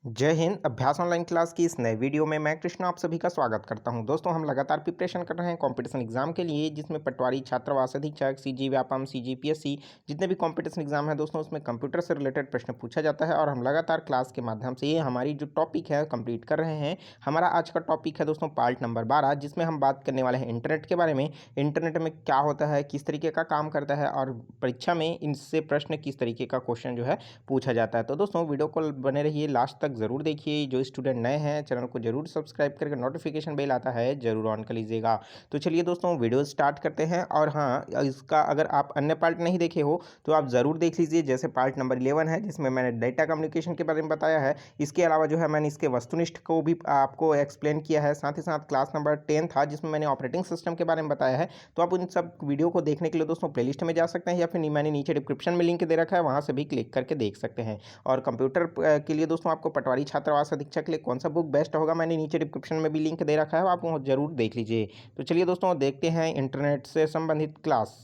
जय हिंद। अभ्यास online class की इस नए वीडियो में मैं कृष्णा आप सभी का स्वागत करता हूं। दोस्तों, हम लगातार प्रिपरेशन कर रहे हैं कंपटीशन एग्जाम के लिए, जिसमें पटवारी, छात्रावास अधीक्षक, सीजी व्यापम, सीजीपीएससी जितने भी कंपटीशन एग्जाम है दोस्तों, उसमें कंप्यूटर से रिलेटेड प्रश्न पूछा जाता है। और हम लगातार क्लास के माध्यम से ये हमारी जो टॉपिक है कंप्लीट कर रहे हैं। हमारा आज का टॉपिक है दोस्तों पार्ट नंबर 12, जिसमें हम बात करने वाले हैं इंटरनेट के बारे में। इंटरनेट में क्या होता है, किस तरीके का काम करता है, और परीक्षा में इनसे प्रश्न किस तरीके का क्वेश्चन जो है पूछा जाता है। तो दोस्तों, वीडियो को बने रहिए, लास्ट तक ज़रूर देखिए। जो स्टूडेंट नए हैं, चैनल को जरूर सब्सक्राइब करके नोटिफिकेशन बेल आता है जरूर ऑन कर लीजिएगा। तो चलिए दोस्तों, वीडियो स्टार्ट करते हैं। और हाँ, इसका अगर आप अन्य पार्ट नहीं देखे हो तो आप ज़रूर देख लीजिए। जैसे पार्ट नंबर 11 है, जिसमें मैंने डेटा कम्युनिकेशन के बारे में बताया है। इसके अलावा जो है मैंने इसके वस्तुनिष्ठ को भी आपको एक्सप्लेन किया है। साथ ही साथ क्लास नंबर 10 था, जिसमें मैंने ऑपरेटिंग सिस्टम के बारे में बताया है। तो आप उन सब वीडियो को देखने के लिए दोस्तों प्लेलिस्ट में जा सकते हैं, या फिर मैंने नीचे डिस्क्रिप्शन में लिंक दे रखा है, वहाँ से भी क्लिक करके देख सकते हैं। और कंप्यूटर के लिए दोस्तों आपको पटवारी, छात्रावास अधीक्षक के लिए कौन सा बुक बेस्ट होगा, मैंने नीचे डिस्क्रिप्शन में भी लिंक दे रखा है, आप वो जरूर देख लीजिए। तो चलिए दोस्तों, देखते हैं इंटरनेट से संबंधित क्लास।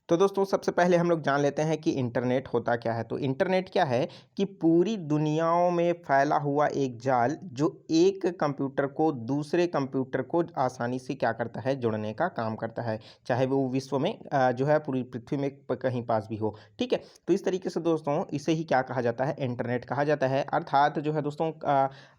तो दोस्तों, सबसे पहले हम लोग जान लेते हैं कि इंटरनेट होता क्या है। तो इंटरनेट क्या है कि पूरी दुनियाओं में फैला हुआ एक जाल, जो एक कंप्यूटर को दूसरे कंप्यूटर को आसानी से क्या करता है, जोड़ने का काम करता है, चाहे वो विश्व में जो है पूरी पृथ्वी में कहीं पास भी हो। ठीक है, तो इस तरीके से दोस्तों इसे ही क्या कहा जाता है, इंटरनेट कहा जाता है। अर्थात जो है दोस्तों,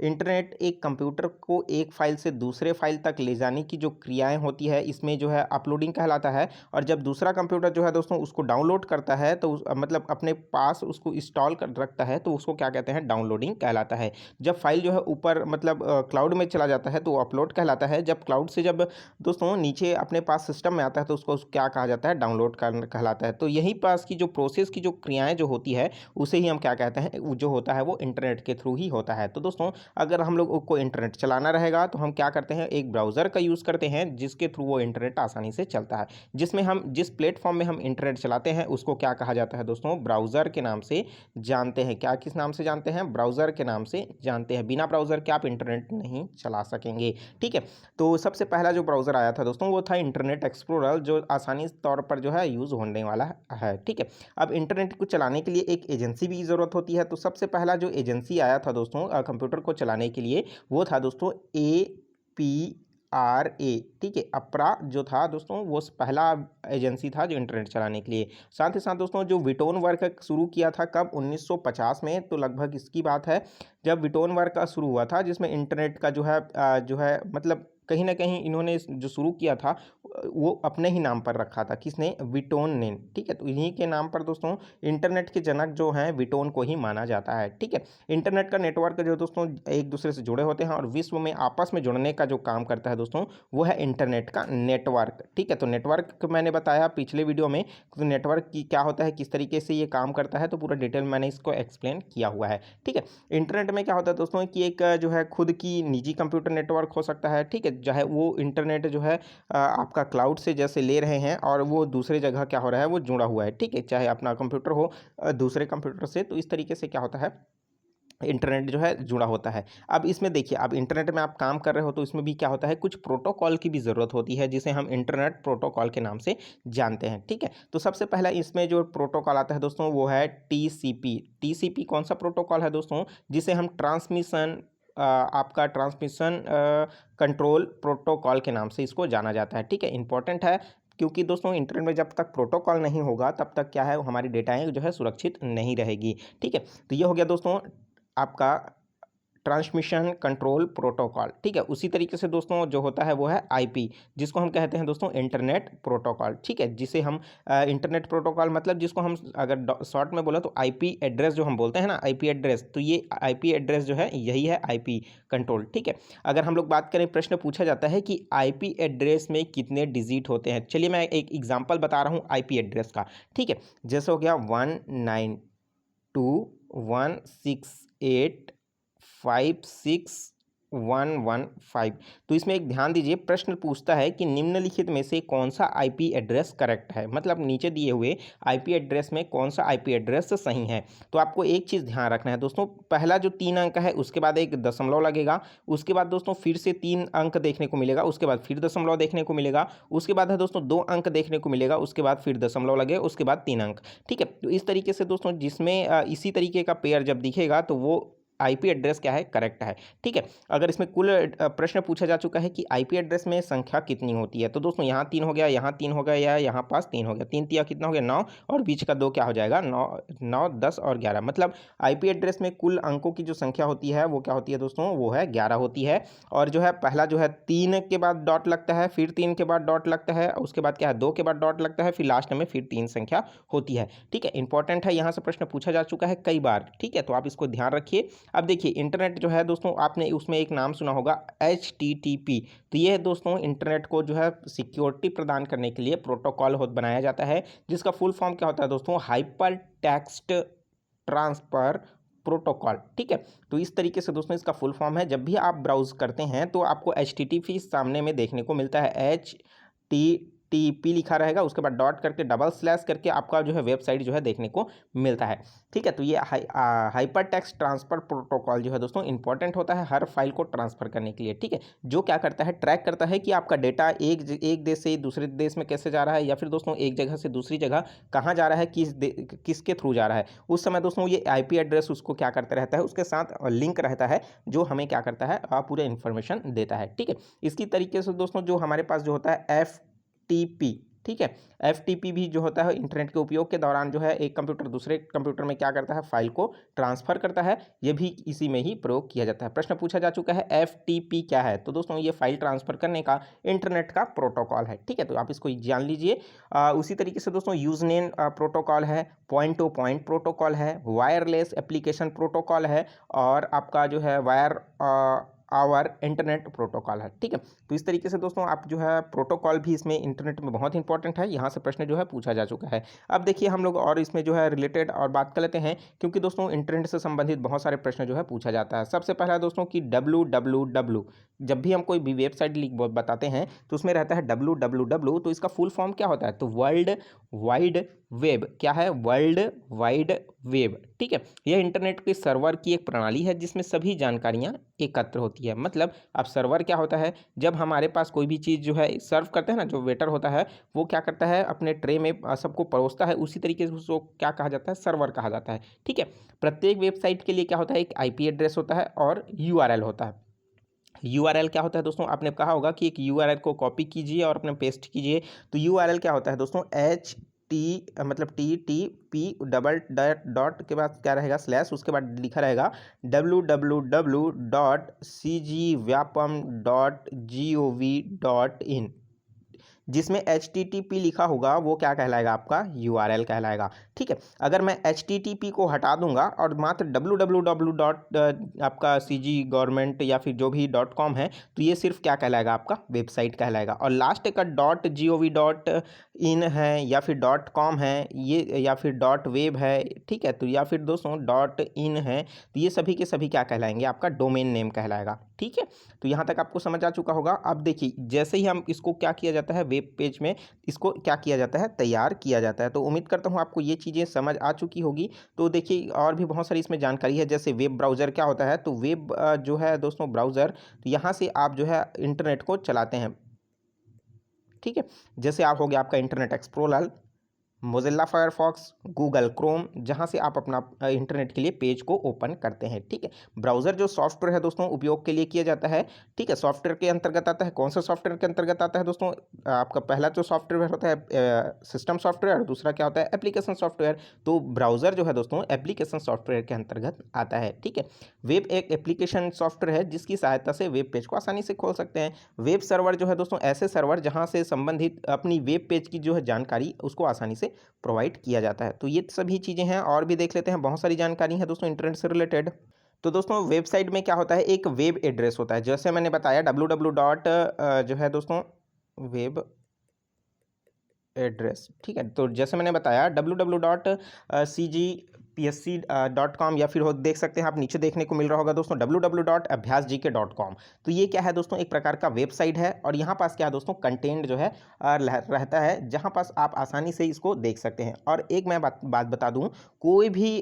इंटरनेट एक कंप्यूटर को एक फाइल से दूसरे फाइल तक ले जाने की जो क्रियाएं होती है, इसमें जो है अपलोडिंग कहलाता है। और जब दूसरा कंप्यूटर जो है दोस्तों उसको डाउनलोड करता है, तो मतलब अपने पास उसको इंस्टॉल कर रखता है, तो उसको क्या कहते हैं, डाउनलोडिंग कहलाता है। जब फाइल जो है ऊपर मतलब क्लाउड में चला जाता है तो वो अपलोड कहलाता है। जब क्लाउड से जब दोस्तों नीचे अपने पास सिस्टम में आता है तो उसको क्या कहा जाता है, डाउनलोड कहलाता है। तो यही पास की जो प्रोसेस की जो क्रियाएं जो होती है, उसे ही हम क्या कहते हैं, वो जो होता है वो इंटरनेट के थ्रू ही होता है। तो दोस्तों, अगर हम लोग को इंटरनेट चलाना रहेगा तो हम क्या करते हैं, एक ब्राउज़र का यूज़ करते हैं, जिसके थ्रू वो इंटरनेट आसानी से चलता है। जिसमें हम जिस प्लेटफॉर्म में हम इंटरनेट चलाते हैं उसको क्या कहा जाता है दोस्तों, ब्राउज़र के नाम से जानते हैं। क्या किस नाम से जानते हैं, ब्राउज़र के नाम से जानते हैं। बिना ब्राउज़र के आप इंटरनेट नहीं चला सकेंगे। ठीक है, तो सबसे पहला जो ब्राउज़र आया था दोस्तों वो था इंटरनेट एक्सप्लोरर, जो आसानी तौर पर जो है यूज़ होने वाला है। ठीक है, अब इंटरनेट को चलाने के लिए एक एजेंसी भी ज़रूरत होती है। तो सबसे पहला जो एजेंसी आया था दोस्तों कंप्यूटर को चलाने के लिए, वो था दोस्तों APRA। ठीक है, अपरा जो था दोस्तों वो पहला एजेंसी था जो इंटरनेट चलाने के लिए। साथ ही साथ दोस्तों, जो विटोन वर्क शुरू किया था कब, 1950 में। तो लगभग इसकी बात है जब विटोन वर्क का शुरू हुआ था, जिसमें इंटरनेट का जो है मतलब कहीं ना कहीं इन्होंने जो शुरू किया था वो अपने ही नाम पर रखा था। किसने, विटोन ने। ठीक है, तो इन्हीं के नाम पर दोस्तों इंटरनेट के जनक जो हैं विटोन को ही माना जाता है। ठीक है, इंटरनेट का नेटवर्क जो दोस्तों एक दूसरे से जुड़े होते हैं और विश्व में आपस में जुड़ने का जो काम करता है दोस्तों, वो है इंटरनेट का नेटवर्क। ठीक है, तो नेटवर्क मैंने बताया पिछले वीडियो में, तो नेटवर्क की क्या होता है, किस तरीके से ये काम करता है, तो पूरा डिटेल मैंने इसको एक्सप्लेन किया हुआ है। ठीक है, इंटरनेट में क्या होता है दोस्तों कि एक जो है खुद की निजी कंप्यूटर नेटवर्क हो सकता है। ठीक है, चाहे वो इंटरनेट जो है आपका क्लाउड से जैसे ले रहे हैं और वो दूसरे जगह क्या हो रहा है, वो जुड़ा हुआ है। ठीक है, चाहे अपना कंप्यूटर हो दूसरे कंप्यूटर से, तो इस तरीके से क्या होता है, इंटरनेट जो है जुड़ा होता है। अब इसमें देखिए, अब इंटरनेट में आप काम कर रहे हो तो इसमें भी क्या होता है, कुछ प्रोटोकॉल की भी ज़रूरत होती है, जिसे हम इंटरनेट प्रोटोकॉल के नाम से जानते हैं। ठीक है, तो सबसे पहला इसमें जो प्रोटोकॉल आता है दोस्तों वो है TCP। TCP कौन सा प्रोटोकॉल है दोस्तों, जिसे हम आपका ट्रांसमिशन कंट्रोल प्रोटोकॉल के नाम से इसको जाना जाता है। ठीक है, इंपॉर्टेंट है, क्योंकि दोस्तों इंटरनेट में जब तक प्रोटोकॉल नहीं होगा तब तक क्या है, हमारी डेटाएं जो है सुरक्षित नहीं रहेगी। ठीक है, तो ये हो गया दोस्तों आपका ट्रांसमिशन कंट्रोल प्रोटोकॉल। ठीक है, उसी तरीके से दोस्तों जो होता है वो है IP, जिसको हम कहते हैं दोस्तों इंटरनेट प्रोटोकॉल। ठीक है, जिसे हम इंटरनेट प्रोटोकॉल मतलब जिसको हम अगर शॉर्ट में बोला तो IP एड्रेस जो हम बोलते हैं ना, IP एड्रेस, तो ये IP एड्रेस जो है यही है IP कंट्रोल। ठीक है, अगर हम लोग बात करें, प्रश्न पूछा जाता है कि IP एड्रेस में कितने डिजिट होते हैं। चलिए मैं एक एग्जाम्पल बता रहा हूँ IP एड्रेस का। ठीक है, जैसे हो गया 192.168.56.115। तो इसमें एक ध्यान दीजिए, प्रश्न पूछता है कि निम्नलिखित में से कौन सा IP एड्रेस करेक्ट है, मतलब नीचे दिए हुए IP एड्रेस में कौन सा IP एड्रेस सही है। तो आपको एक चीज़ ध्यान रखना है दोस्तों, पहला जो 3 अंक है उसके बाद एक दशमलव लगेगा, उसके बाद दोस्तों फिर से 3 अंक देखने को मिलेगा, उसके बाद फिर दशमलव देखने को मिलेगा, उसके बाद है दोस्तों 2 अंक देखने को मिलेगा, उसके बाद फिर दशमलव लगेगा, उसके बाद 3 अंक। ठीक है, तो इस तरीके से दोस्तों जिसमें इसी तरीके का पेयर जब दिखेगा तो वो आईपी एड्रेस क्या है, करेक्ट है। ठीक है, अगर इसमें कुल प्रश्न पूछा जा चुका है कि आईपी एड्रेस में संख्या कितनी होती है, तो दोस्तों यहाँ 3 हो गया, यहाँ 3 हो गया, या यहाँ पास 3 हो गया, 3 तिया कितना हो गया 9, और बीच का 2 क्या हो जाएगा 9, 10 और 11। मतलब आईपी एड्रेस में कुल अंकों की जो संख्या होती है वो क्या होती है दोस्तों, वो है 11 होती है। और जो है पहला जो है 3 के बाद डॉट लगता है, फिर 3 के बाद डॉट लगता है, उसके बाद क्या है 2 के बाद डॉट लगता है, फिर लास्ट में फिर 3 संख्या होती है। ठीक है, इंपॉर्टेंट है, यहाँ से प्रश्न पूछा जा चुका है कई बार। ठीक है, तो आप इसको ध्यान रखिए। अब देखिए इंटरनेट जो है दोस्तों, आपने उसमें एक नाम सुना होगा HTTP। तो ये दोस्तों इंटरनेट को जो है सिक्योरिटी प्रदान करने के लिए प्रोटोकॉल बनाया जाता है, जिसका फुल फॉर्म क्या होता है दोस्तों, हाइपर टेक्स्ट ट्रांसफर प्रोटोकॉल। ठीक है, तो इस तरीके से दोस्तों इसका फुल फॉर्म है। जब भी आप ब्राउज करते हैं तो आपको HTTP सामने में देखने को मिलता है, HTTP लिखा रहेगा, उसके बाद डॉट करके डबल स्लैश करके आपका जो है वेबसाइट जो है देखने को मिलता है। ठीक है, तो ये हाइपर टेक्स्ट ट्रांसफर प्रोटोकॉल जो है दोस्तों इंपॉर्टेंट होता है हर फाइल को ट्रांसफर करने के लिए। ठीक है, जो क्या करता है, ट्रैक करता है कि आपका डेटा एक देश से दूसरे देश में कैसे जा रहा है, या फिर दोस्तों एक जगह से दूसरी जगह कहाँ जा रहा है, किसके थ्रू जा रहा है। उस समय दोस्तों ये आईपी एड्रेस उसको क्या करता रहता है, उसके साथ लिंक रहता है, जो हमें क्या करता है, पूरे इन्फॉर्मेशन देता है। ठीक है, इसकी तरीके से दोस्तों जो हमारे पास जो होता है FTP। ठीक है, FTP भी जो होता है इंटरनेट के उपयोग के दौरान जो है एक कंप्यूटर दूसरे कंप्यूटर में क्या करता है, फाइल को ट्रांसफर करता है। ये भी इसी में ही प्रयोग किया जाता है। प्रश्न पूछा जा चुका है FTP क्या है, तो दोस्तों ये फाइल ट्रांसफर करने का इंटरनेट का प्रोटोकॉल है। ठीक है, तो आप इसको जान लीजिए। उसी तरीके से दोस्तों यूजनेम प्रोटोकॉल है, पॉइंट टू पॉइंट प्रोटोकॉल है, वायरलेस एप्लीकेशन प्रोटोकॉल है, और आपका जो है आवर इंटरनेट प्रोटोकॉल है। ठीक है, तो इस तरीके से दोस्तों आप जो है प्रोटोकॉल भी इसमें इंटरनेट में बहुत इंपॉर्टेंट है, यहाँ से प्रश्न जो है पूछा जा चुका है। अब देखिए हम लोग और इसमें जो है रिलेटेड और बात कर लेते हैं, क्योंकि दोस्तों इंटरनेट से संबंधित बहुत सारे प्रश्न जो है पूछा जाता है। सबसे पहला दोस्तों कि www, जब भी हम कोई भी वेबसाइट बताते हैं तो उसमें रहता है www, तो इसका फुल फॉर्म क्या होता है, तो वर्ल्ड वाइड वेब। क्या है, वर्ल्ड वाइड वेब। ठीक है, यह इंटरनेट के सर्वर की एक प्रणाली है जिसमें सभी जानकारियां एकत्र होती है। मतलब अब सर्वर क्या होता है, जब हमारे पास कोई भी चीज़ जो है सर्व करते हैं ना, जो वेटर होता है वो क्या करता है, अपने ट्रे में सबको परोसता है, उसी तरीके से उसको क्या कहा जाता है, सर्वर कहा जाता है। ठीक है, प्रत्येक वेबसाइट के लिए क्या होता है, एक IP एड्रेस होता है और URL होता है। URL क्या होता है दोस्तों, आपने कहा होगा कि एक URL को कॉपी कीजिए और अपने पेस्ट कीजिए। तो URL क्या होता है दोस्तों, मतलब TTP डबल डॉट के बाद क्या रहेगा, स्लैश, उसके बाद लिखा रहेगा www.cgvyapam.gov.in, जिसमें HTTP लिखा होगा वो क्या कहलाएगा, आपका URL कहलाएगा। ठीक है, अगर मैं HTTP को हटा दूंगा और मात्र www डॉट आपका CG गवर्नमेंट या फिर जो भी .com है, तो ये सिर्फ क्या कहलाएगा, आपका वेबसाइट कहलाएगा। और लास्ट का .gov.in है या फिर .com है ये, या फिर .web है। ठीक है, तो या फिर दोस्तों .in है, तो ये सभी के सभी क्या कहलाएंगे, आपका डोमेन नेम कहलाएगा। ठीक है, तो यहाँ तक आपको समझ आ चुका होगा। अब देखिए जैसे ही हम इसको क्या किया जाता है, वेब पेज में इसको क्या किया जाता है, तैयार किया जाता है। तो उम्मीद करता हूँ आपको ये चीज़ें समझ आ चुकी होगी। तो देखिए और भी बहुत सारी इसमें जानकारी है, जैसे वेब ब्राउज़र क्या होता है, तो वेब जो है दोस्तों ब्राउज़र, तो यहाँ से आप जो है इंटरनेट को चलाते हैं। ठीक है, जैसे आप हो गया आपका internet explorer, Mozilla Firefox, Google Chrome, जहां से आप अपना इंटरनेट के लिए पेज को ओपन करते हैं। ठीक है, ब्राउज़र जो सॉफ्टवेयर है दोस्तों उपयोग के लिए किया जाता है। ठीक है, सॉफ्टवेयर के अंतर्गत आता है, कौन सा सॉफ्टवेयर के अंतर्गत आता है दोस्तों, आपका पहला जो सॉफ्टवेयर होता है सिस्टम सॉफ्टवेयर, और दूसरा क्या होता है, एप्लीकेशन सॉफ्टवेयर। तो ब्राउज़र जो है दोस्तों एप्लीकेशन सॉफ्टवेयर के अंतर्गत आता है। ठीक है, वेब एक एप्लीकेशन सॉफ्टवेयर है जिसकी सहायता से वेब पेज को आसानी से खोल सकते हैं। वेब सर्वर जो है दोस्तों ऐसे सर्वर जहाँ से संबंधित अपनी वेब पेज की जो है जानकारी उसको आसानी से प्रोवाइड किया जाता है। तो ये सभी चीज़ें हैं, और भी देख लेते हैं, बहुत सारी जानकारी है दोस्तों इंटरनेट से रिलेटेड। तो दोस्तों वेबसाइट में क्या होता है, एक वेब एड्रेस होता है, जैसे मैंने बताया www डॉट जो है दोस्तों वेब एड्रेस। ठीक है, तो जैसे मैंने बताया www.cgpsc.com, या फिर हो देख सकते हैं आप, नीचे देखने को मिल रहा होगा दोस्तों www.abhyasgk.com। तो ये क्या है दोस्तों, एक प्रकार का वेबसाइट है, और यहाँ पास क्या है दोस्तों, कंटेंट जो है रहता है, जहाँ पास आप आसानी से इसको देख सकते हैं। और एक मैं बात बता दूँ, कोई भी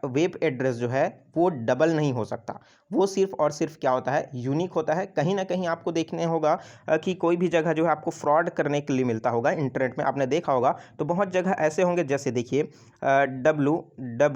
वेब एड्रेस जो है वो डबल नहीं हो सकता, वो सिर्फ और सिर्फ क्या होता है, यूनिक होता है। कहीं ना कहीं आपको देखने होगा कि कोई भी जगह जो है आपको फ्रॉड करने के लिए मिलता होगा इंटरनेट में, आपने देखा होगा। तो बहुत जगह ऐसे होंगे, जैसे देखिए www.cg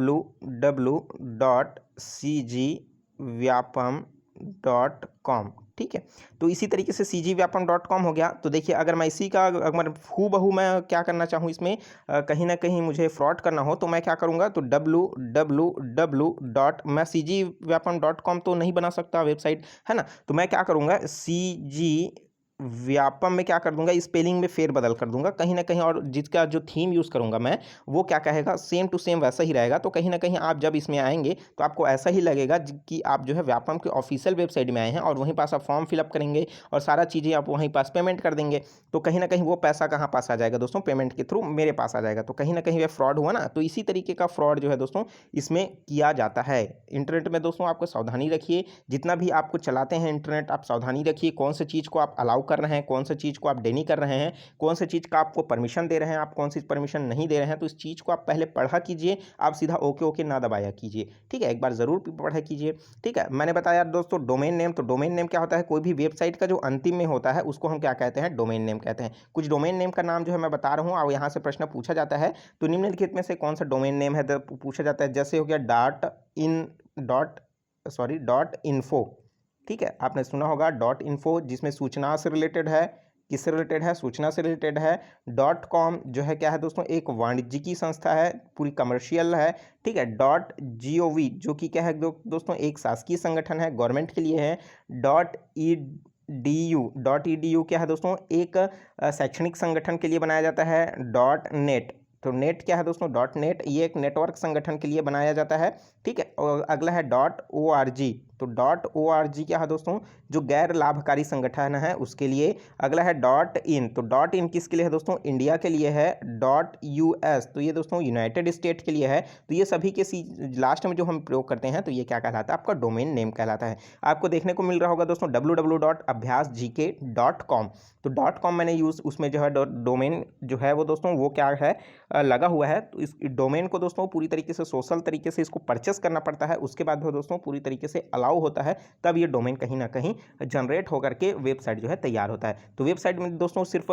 cgvyapam.com। ठीक है, तो इसी तरीके से cgvyapam.com हो गया। तो देखिए अगर मैं इसी का अगर हूबहू मैं क्या करना चाहूँ इसमें कहीं ना कहीं मुझे फ्रॉड करना हो तो मैं क्या करूँगा, तो www डॉट मैं cgvyapam.com तो नहीं बना सकता वेबसाइट, है ना। तो मैं क्या करूँगा, व्यापम में क्या कर दूंगा, स्पेलिंग में फेर बदल कर दूंगा कहीं ना कहीं, और जिसका जो थीम यूज़ करूंगा मैं वो क्या कहेगा, सेम टू सेम वैसा ही रहेगा। तो कहीं ना कहीं आप जब इसमें आएंगे तो आपको ऐसा ही लगेगा कि आप जो है व्यापम के ऑफिशियल वेबसाइट में आए हैं, और वहीं पास आप फॉर्म फिलअप करेंगे और सारा चीज़ें आप वहीं पास पेमेंट कर देंगे। तो कहीं ना कहीं वो पैसा कहाँ पास आ जाएगा दोस्तों, पेमेंट के थ्रू मेरे पास आ जाएगा। तो कहीं ना कहीं ये फ्रॉड हुआ ना। तो इसी तरीके का फ्रॉड जो है दोस्तों इसमें किया जाता है। इंटरनेट में दोस्तों आपको सावधानी रखिए, जितना भी आपको चलाते हैं इंटरनेट आप सावधानी रखिए, कौन सी चीज़ को आप अलाउ कर रहे हैं, कौन सी चीज़ को आप डेनी कर रहे हैं, कौन सी चीज़ का आपको परमिशन दे रहे हैं, आप कौन सी परमिशन नहीं दे रहे हैं। तो इस चीज़ को आप पहले पढ़ा कीजिए, आप सीधा ओके ओके ना दबाया कीजिए। ठीक है, एक बार ज़रूर पढ़ा कीजिए। ठीक है, मैंने बताया दोस्तों डोमेन नेम। तो डोमेन नेम क्या होता है, कोई भी वेबसाइट का जो अंतिम में होता है उसको हम क्या कहते हैं, डोमेन नेम कहते हैं। कुछ डोमेन नेम का नाम जो है मैं बता रहा हूँ, और यहाँ से प्रश्न पूछा जाता है तो निम्नलिखित में से कौन सा डोमेन नेम है पूछा जाता है। जैसे हो गया डॉट इन्फो। ठीक है, आपने सुना होगा डॉट इन्फो, जिसमें सूचना से रिलेटेड है। किससे रिलेटेड है, सूचना से रिलेटेड है। डॉट कॉम जो है क्या है दोस्तों, एक वाणिज्यिकी संस्था है, पूरी कमर्शियल है। ठीक है, डॉट GOV जो कि क्या है दोस्तों एक शासकीय संगठन है, गवर्नमेंट के लिए है। डॉट EDU क्या है दोस्तों, एक शैक्षणिक संगठन के लिए बनाया जाता है। डॉट नेट, तो नेट क्या है दोस्तों, डॉट नेट ये एक नेटवर्क संगठन के लिए बनाया जाता है। ठीक है, और अगला है .org। तो .org क्या है दोस्तों, जो गैर लाभकारी संगठन है उसके लिए। अगला है .in। तो .in किसके लिए है दोस्तों, इंडिया के लिए है। .US तो ये दोस्तों यूनाइटेड स्टेट के लिए है। तो ये सभी के लास्ट में जो हम प्रयोग करते हैं तो ये क्या कहलाता है, आपका डोमेन नेम कहलाता है। आपको देखने को मिल रहा होगा दोस्तों www.abhyasgk.com। तो .com मैंने यूज़ उसमें जो है डोमेन जो है वो दोस्तों वो क्या है लगा हुआ है। तो इस डोमेन को दोस्तों पूरी तरीके से सोशल तरीके से इसको परचेस करना पड़ता है, उसके बाद दोस्तों पूरी तरीके से अलाउ होता है, तब ये डोमेन कहीं ना कहीं जनरेट होकर के वेबसाइट जो है तैयार होता है। तो वेबसाइट में दोस्तों सिर्फ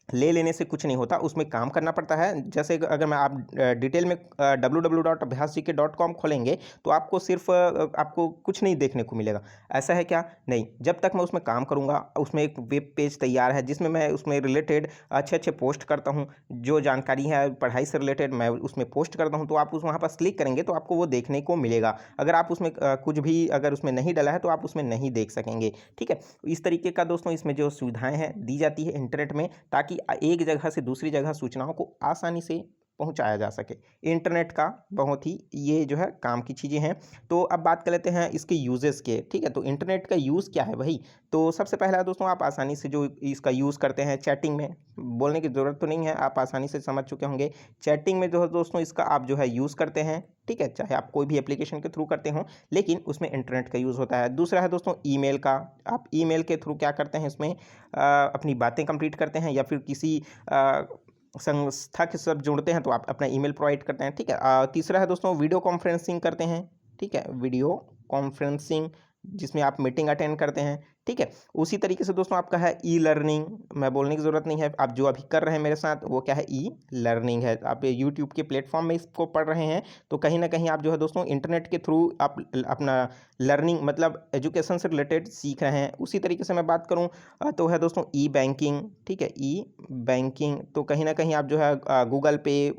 ले लेने से कुछ नहीं होता, उसमें काम करना पड़ता है। जैसे अगर मैं आप डिटेल में www.abhyasgk.com खोलेंगे तो आपको सिर्फ आपको कुछ नहीं देखने को मिलेगा। ऐसा है क्या, नहीं, जब तक मैं उसमें काम करूंगा, उसमें एक वेब पेज तैयार है जिसमें मैं उसमें रिलेटेड अच्छे अच्छे पोस्ट करता हूं, जो जानकारी है पढ़ाई से रिलेटेड मैं उसमें पोस्ट करता हूं। तो आप उस वहाँ पर क्लिक करेंगे तो आपको वो देखने को मिलेगा। अगर आप उसमें कुछ भी अगर उसमें नहीं डाला है तो आप उसमें नहीं देख सकेंगे। ठीक है, इस तरीके का दोस्तों इसमें जो सुविधाएं हैं दी जाती है इंटरनेट में, ताकि एक जगह से दूसरी जगह सूचनाओं को आसानी से पहुंचाया जा सके। इंटरनेट का बहुत ही ये जो है काम की चीज़ें हैं। तो अब बात कर लेते हैं इसके यूजेस के। ठीक है, तो इंटरनेट का यूज़ क्या है भाई। तो सबसे पहला दोस्तों आप आसानी से जो इसका यूज़ करते हैं चैटिंग में, बोलने की ज़रूरत तो नहीं है, आप आसानी से समझ चुके होंगे। चैटिंग में जो है दोस्तों इसका आप जो है यूज़ करते हैं। ठीक है, चाहे आप कोई भी एप्लीकेशन के थ्रू करते हो, लेकिन उसमें इंटरनेट का यूज़ होता है। दूसरा है दोस्तों ईमेल का, आप ईमेल के थ्रू क्या करते हैं इसमें अपनी बातें कंप्लीट करते हैं, या फिर किसी संस्था के साथ जुड़ते हैं तो आप अपना ईमेल प्रोवाइड करते हैं। ठीक है, तीसरा है दोस्तों वीडियो कॉन्फ्रेंसिंग करते हैं। ठीक है, वीडियो कॉन्फ्रेंसिंग जिसमें आप मीटिंग अटेंड करते हैं। ठीक है, उसी तरीके से दोस्तों आपका है ई लर्निंग, मैं बोलने की ज़रूरत नहीं है, आप जो अभी कर रहे हैं मेरे साथ वो क्या है, ई लर्निंग है। आप यूट्यूब के प्लेटफॉर्म में इसको पढ़ रहे हैं तो कहीं ना कहीं आप जो है दोस्तों इंटरनेट के थ्रू आप अपना लर्निंग मतलब एजुकेशन से रिलेटेड सीख रहे हैं। उसी तरीके से मैं बात करूं तो है दोस्तों ई बैंकिंग। ठीक है, ई बैंकिंग तो कहीं ना कहीं आप जो है गूगल पे,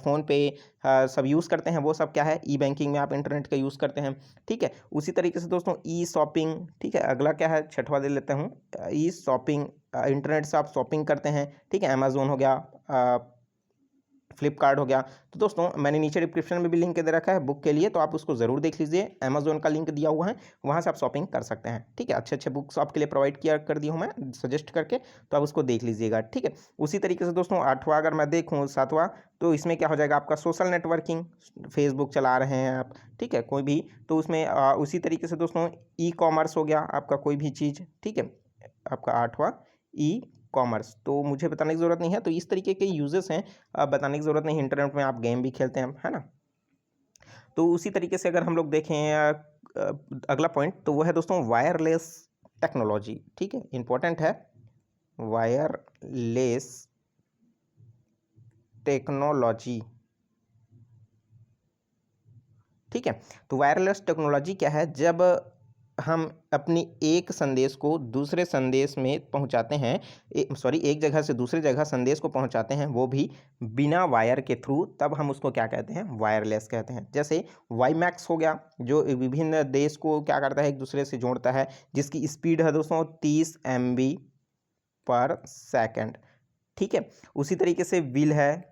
फ़ोन पे सब यूज़ करते हैं, वो सब क्या है, ई बैंकिंग में आप इंटरनेट का यूज़ करते हैं। ठीक है, उसी तरीके से दोस्तों ई शॉपिंग। ठीक है, अगला क्या है, छठवा दे लेता हूँ, ई शॉपिंग, इंटरनेट से आप शॉपिंग करते हैं। ठीक है, अमेजोन हो गया, फ्लिपकार्ट हो गया। तो दोस्तों मैंने नीचे डिस्क्रिप्शन में भी लिंक दे रखा है बुक के लिए, तो आप उसको ज़रूर देख लीजिए। अमेजोन का लिंक दिया हुआ है, वहाँ से आप शॉपिंग कर सकते हैं। ठीक है, अच्छे अच्छे बुक्स आपके लिए प्रोवाइड किया कर दी हूँ मैं सजेस्ट करके, तो आप उसको देख लीजिएगा। ठीक है, उसी तरीके से दोस्तों आठवां अगर मैं देखूँ, सातवां, तो इसमें क्या हो जाएगा आपका सोशल नेटवर्किंग, फेसबुक चला रहे हैं आप। ठीक है, कोई भी, तो उसमें उसी तरीके से दोस्तों ई कॉमर्स हो गया आपका, कोई भी चीज़। ठीक है, आपका आठवां ई कॉमर्स, तो मुझे बताने की ज़रूरत नहीं है। तो इस तरीके के यूजेस हैं, बताने की ज़रूरत नहीं। इंटरनेट में आप गेम भी खेलते हैं, है ना। तो उसी तरीके से अगर हम लोग देखें अगला पॉइंट, तो वो है दोस्तों वायरलेस टेक्नोलॉजी। ठीक है, इंपॉर्टेंट है, वायरलेस टेक्नोलॉजी। ठीक है। तो वायरलेस टेक्नोलॉजी क्या है, जब हम अपनी एक संदेश को दूसरे संदेश में पहुंचाते हैं, एक जगह से दूसरे जगह संदेश को पहुंचाते हैं, वो भी बिना वायर के थ्रू, तब हम उसको क्या कहते हैं, वायरलेस कहते हैं। जैसे वाईमैक्स हो गया, जो विभिन्न देश को क्या करता है, एक दूसरे से जोड़ता है, जिसकी स्पीड है दोस्तों 30 MB/सेकेंड। ठीक है। उसी तरीके से विल है,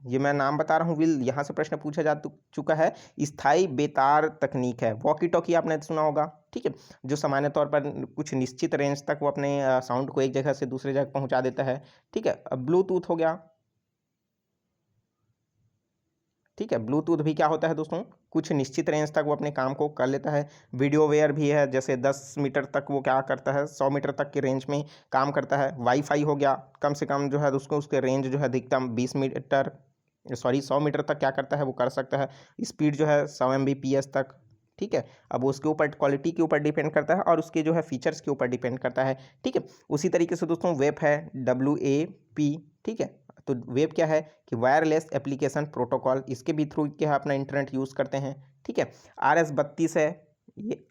ये मैं नाम बता रहा हूँ, विल, यहाँ से प्रश्न पूछा जा चुका है। स्थायी बेतार तकनीक है, वॉकी टॉकी आपने सुना होगा। ठीक है। जो सामान्य तौर पर कुछ निश्चित रेंज तक वो अपने साउंड को एक जगह से दूसरे जगह पहुंचा देता है। ठीक है। अब ब्लूटूथ हो गया। ठीक है। ब्लूटूथ भी क्या होता है दोस्तों, कुछ निश्चित रेंज तक वो अपने काम को कर लेता है। वीडियो वेयर भी है, जैसे 10 मीटर तक वो क्या करता है, 100 मीटर तक की रेंज में काम करता है। वाईफाई हो गया, कम से कम जो है उसको, उसके रेंज जो है अधिकतम 100 मीटर तक क्या करता है, वो कर सकता है। स्पीड जो है 100 Mbps तक। ठीक है। अब उसके ऊपर क्वालिटी के ऊपर डिपेंड करता है और उसके जो है फीचर्स के ऊपर डिपेंड करता है। ठीक है। उसी तरीके से दोस्तों वेब है, WAP। ठीक है। तो वेब क्या है कि वायरलेस एप्लीकेशन प्रोटोकॉल, इसके भी थ्रू क्या है अपना इंटरनेट यूज़ करते हैं। ठीक है। RS-32 है, ये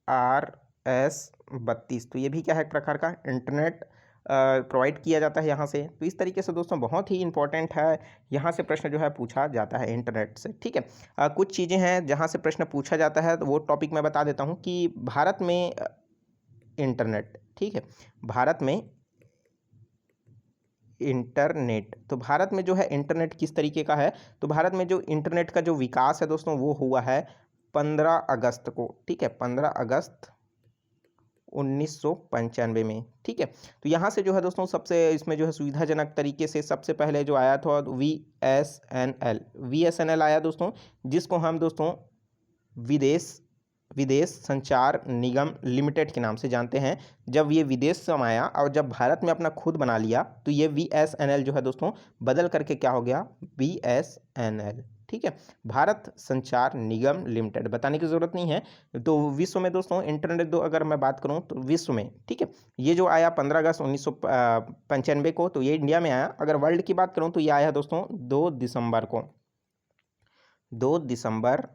RS-32, तो ये भी क्या है, एक प्रकार का इंटरनेट प्रोवाइड किया जाता है यहाँ से। तो इस तरीके से दोस्तों बहुत ही इंपॉर्टेंट है, यहाँ से प्रश्न जो है पूछा जाता है इंटरनेट से। ठीक है। कुछ चीज़ें हैं जहाँ से प्रश्न पूछा जाता है, तो वो टॉपिक मैं बता देता हूँ कि भारत में इंटरनेट, ठीक है, भारत में इंटरनेट, तो भारत में जो है इंटरनेट किस तरीके का है, तो भारत में जो इंटरनेट का जो विकास है दोस्तों, वो हुआ है 15 अगस्त को। ठीक है। 15 अगस्त 1995 में। ठीक है। तो यहाँ से जो है दोस्तों सबसे इसमें जो है सुविधाजनक तरीके से सबसे पहले जो आया था VSNL आया दोस्तों, जिसको हम दोस्तों विदेश विदेश संचार निगम लिमिटेड के नाम से जानते हैं। जब ये विदेश से आया और जब भारत में अपना खुद बना लिया, तो ये VSNL जो है दोस्तों बदल करके क्या हो गया, BSNL। ठीक है। भारत संचार निगम लिमिटेड, बताने की ज़रूरत नहीं है। तो विश्व में दोस्तों इंटरनेट दो अगर मैं बात करूं तो विश्व में, ठीक है, ये जो आया 15 अगस्त 1995 को, तो ये इंडिया में आया। अगर वर्ल्ड की बात करूं तो ये आया दोस्तों 2 दिसंबर को, 2 दिसंबर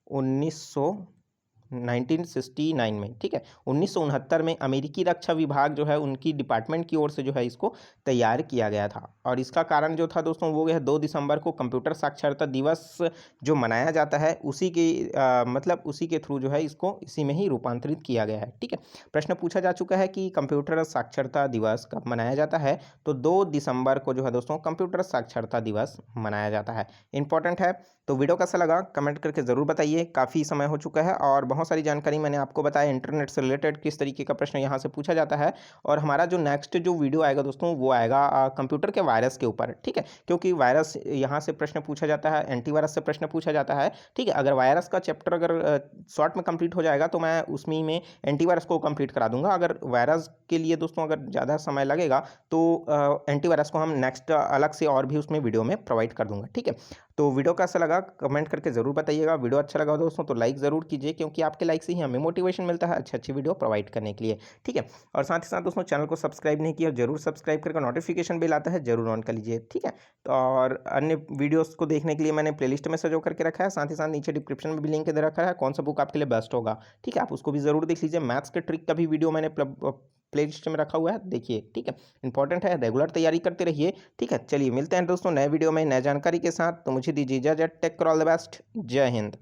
1969 में। ठीक है। 1969 में अमेरिकी रक्षा विभाग जो है उनकी डिपार्टमेंट की ओर से जो है इसको तैयार किया गया था। और इसका कारण जो था दोस्तों वो है 2 दिसंबर को कंप्यूटर साक्षरता दिवस जो मनाया जाता है, उसी के मतलब उसी के थ्रू जो है इसको इसी में ही रूपांतरित किया गया है। ठीक है। प्रश्न पूछा जा चुका है कि कंप्यूटर साक्षरता दिवस कब मनाया जाता है, तो 2 दिसंबर को जो है दोस्तों कंप्यूटर साक्षरता दिवस मनाया जाता है। इंपॉर्टेंट है। तो वीडियो कैसा लगा कमेंट करके ज़रूर बताइए। काफ़ी समय हो चुका है और बहुत सारी जानकारी मैंने आपको बताया इंटरनेट से रिलेटेड, किस तरीके का प्रश्न यहाँ से पूछा जाता है। और हमारा जो नेक्स्ट जो वीडियो आएगा दोस्तों वो आएगा कंप्यूटर के वायरस के ऊपर। ठीक है। क्योंकि वायरस यहाँ से प्रश्न पूछा जाता है, एंटीवायरस से प्रश्न पूछा जाता है। ठीक है। अगर वायरस का चैप्टर अगर शॉर्ट में कंप्लीट हो जाएगा तो मैं उसमें में एंटीवायरस को कंप्लीट करा दूंगा। अगर वायरस के लिए दोस्तों अगर ज़्यादा समय लगेगा तो एंटीवायरस को हम नेक्स्ट अलग से और भी उसमें वीडियो में प्रोवाइड कर दूंगा। ठीक है। तो वीडियो कैसा लगा कमेंट करके ज़रूर बताइएगा। वीडियो अच्छा लगा दोस्तों तो लाइक ज़रूर कीजिए, क्योंकि आपके लाइक से ही हमें मोटिवेशन मिलता है अच्छी अच्छी वीडियो प्रोवाइड करने के लिए। ठीक है। और साथ ही साथ दोस्तों चैनल को सब्सक्राइब नहीं किया जरूर सब्सक्राइब करके नोटिफिकेशन बिल आता है जरूर ऑन कर लीजिए। ठीक है। तो और अन्य वीडियोस को देखने के लिए मैंने प्लेलिस्ट में सजो करके रखा है, साथ ही साथ नीचे डिस्क्रिप्शन में भी लिंक दे रखा है कौन सा बुक आपके लिए बेस्ट होगा। ठीक है। आप उसको भी ज़रूर देख लीजिए। मैथ्स के ट्रिक का भी वीडियो मैंने प्लेलिस्ट में रखा हुआ है, देखिए। ठीक है। इंपॉर्टेंट है, रेगुलर तैयारी करते रहिए। ठीक है। चलिए मिलते हैं दोस्तों नए वीडियो में नए जानकारी के साथ। तो मुझे दीजिए इजाजत। Take care, all the best. जय हिंद।